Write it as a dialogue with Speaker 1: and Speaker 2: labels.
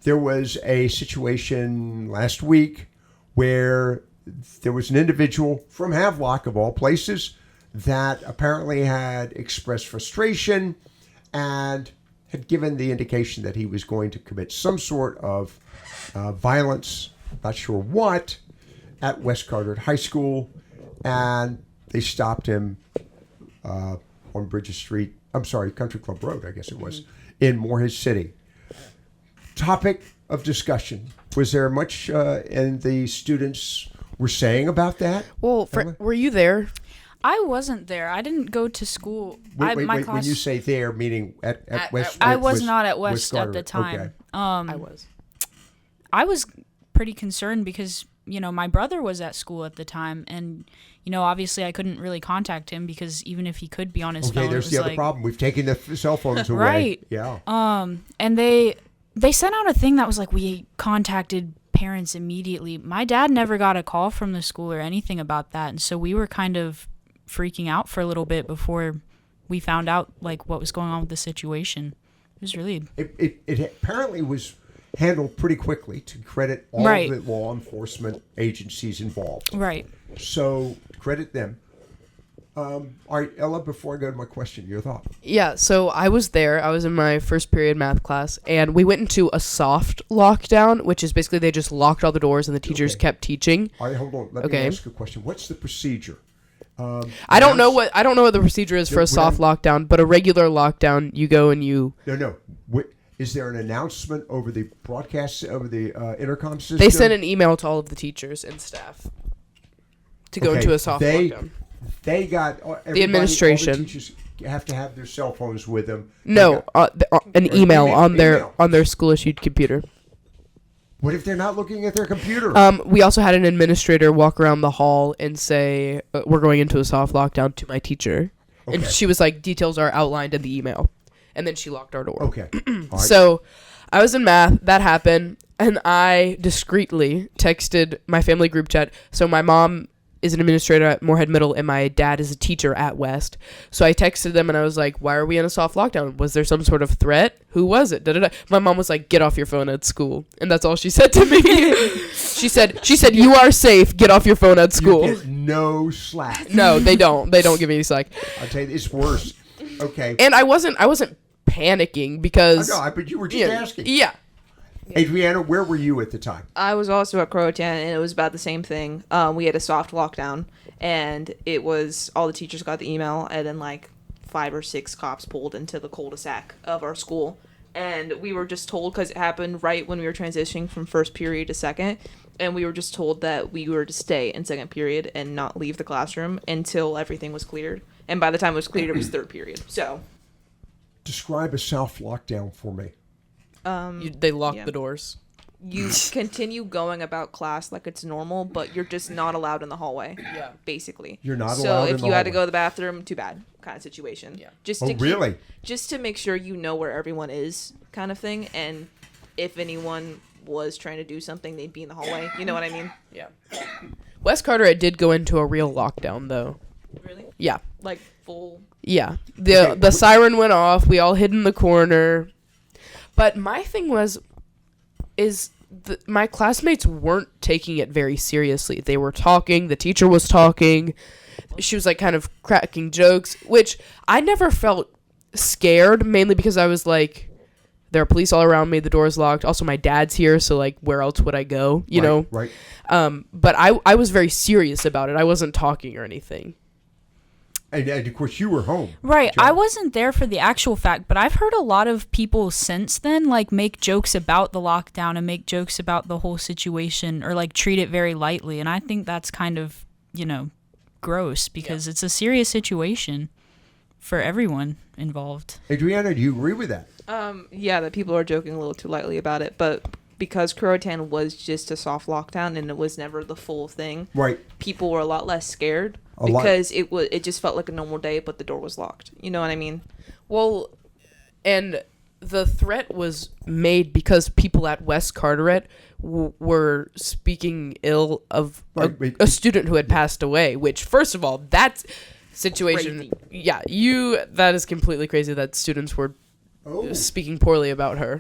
Speaker 1: There was a situation last week where there was an individual from Havelock, of all places, that apparently had expressed frustration and had given the indication that he was going to commit some sort of violence, not sure what, at West Carteret High School, and they stopped him on Bridges Street, Country Club Road, I guess it was, in Morehead City. Topic of discussion. Was there much and the students were saying about that?
Speaker 2: Well, were you there?
Speaker 3: I wasn't there. I didn't go to school.
Speaker 1: Wait. When you say there, meaning at West?
Speaker 3: I was not at West at the time.
Speaker 1: Okay.
Speaker 2: I was.
Speaker 3: I was pretty concerned because, my brother was at school at the time, and, obviously I couldn't really contact him because even if he could be on his phone,
Speaker 1: there's the other problem. We've taken the cell phones away.
Speaker 3: Right.
Speaker 1: Yeah.
Speaker 3: And they sent out a thing that was like, we contacted parents immediately. My dad never got a call from the school or anything about that, and so we were kind of freaking out for a little bit before we found out like what was going on with the situation. It was really
Speaker 1: it apparently was handled pretty quickly, to credit all
Speaker 3: right.
Speaker 1: the law enforcement agencies involved.
Speaker 3: Right.
Speaker 1: So credit them. All right, Ella, before I go to my question, your thought.
Speaker 2: Yeah, so I was there. I was in my first period math class, and we went into a soft lockdown, which is basically they just locked all the doors and the teachers kept teaching.
Speaker 1: All right, hold on. Let me ask you a question. What's the procedure?
Speaker 2: I don't know what the procedure is for a soft lockdown, but a regular lockdown, you go and you.
Speaker 1: No. Is there an announcement over the broadcast, over the intercom system?
Speaker 2: They sent an email to all of the teachers and staff to go into a soft lockdown.
Speaker 1: They got
Speaker 2: the administration.
Speaker 1: All the teachers have to have their cell phones with them.
Speaker 2: No, an email on their school issued computer.
Speaker 1: What if they're not looking at their computer?
Speaker 2: We also had an administrator walk around the hall and say, we're going into a soft lockdown to my teacher. Okay. And she was like, details are outlined in the email. And then she locked our door.
Speaker 1: Okay. Right.
Speaker 2: So I was in math. That happened. And I discreetly texted my family group chat. So my mom is an administrator at Morehead Middle, and my dad is a teacher at West. So I texted them, and I was like, why are we in a soft lockdown? Was there some sort of threat? Who was it? Da-da-da. My mom was like, get off your phone at school. And that's all she said to me. She said, you are safe. Get off your phone at school.
Speaker 1: You get no slack.
Speaker 2: No, they don't. They don't give me any slack.
Speaker 1: I'll tell you, it's worse. Okay.
Speaker 2: And I wasn't panicking because...
Speaker 1: I know, but you were just asking.
Speaker 2: Yeah.
Speaker 1: Adriana, where were you at the time?
Speaker 4: I was also at Croatan, and it was about the same thing. We had a soft lockdown, and it was all the teachers got the email, and then like 5 or 6 cops pulled into the cul-de-sac of our school. And we were just told, because it happened right when we were transitioning from first period to second, and we were just told that we were to stay in second period and not leave the classroom until everything was cleared. And by the time it was cleared, it was third period. So,
Speaker 1: describe a soft lockdown for me.
Speaker 2: They lock the doors.
Speaker 4: You continue going about class like it's normal, but you're just not allowed in the hallway.
Speaker 2: Yeah.
Speaker 4: Basically.
Speaker 1: You're not allowed in the
Speaker 4: hallway. So if you had to
Speaker 1: hallway.
Speaker 4: go to the bathroom, too bad kind of situation.
Speaker 2: Yeah.
Speaker 1: Really?
Speaker 4: Just to make sure you know where everyone is kind of thing. And if anyone was trying to do something, they'd be in the hallway. You know what I mean?
Speaker 2: Yeah. West Carteret did go into a real lockdown, though.
Speaker 4: Really?
Speaker 2: Yeah.
Speaker 4: Like full...
Speaker 2: Yeah. The siren went off. We all hid in the corner. But my thing my classmates weren't taking it very seriously. They were talking. The teacher was talking. She was like kind of cracking jokes, which I never felt scared, mainly because I was like, there are police all around me. The door's locked. Also, my dad's here, so like, where else would I go? You know?
Speaker 1: Right.
Speaker 2: But I was very serious about it. I wasn't talking or anything.
Speaker 1: And of course, you were home.
Speaker 3: Right.
Speaker 1: John.
Speaker 3: I wasn't there for the actual fact, but I've heard a lot of people since then, like, make jokes about the lockdown and make jokes about the whole situation or, like, treat it very lightly. And I think that's kind of, gross because it's a serious situation for everyone involved.
Speaker 1: Adriana, do you agree with that?
Speaker 4: Yeah, that people are joking a little too lightly about it, but because Croatan was just a soft lockdown and it was never the full thing,
Speaker 1: right? People
Speaker 4: were a lot less scared because it just felt like a normal day, but the door was locked. You know what I mean?
Speaker 2: Well, and the threat was made because people at West Carteret were speaking ill of a student who had passed away, which, first of all, that situation,
Speaker 4: crazy.
Speaker 2: That is completely crazy that students were speaking poorly about her.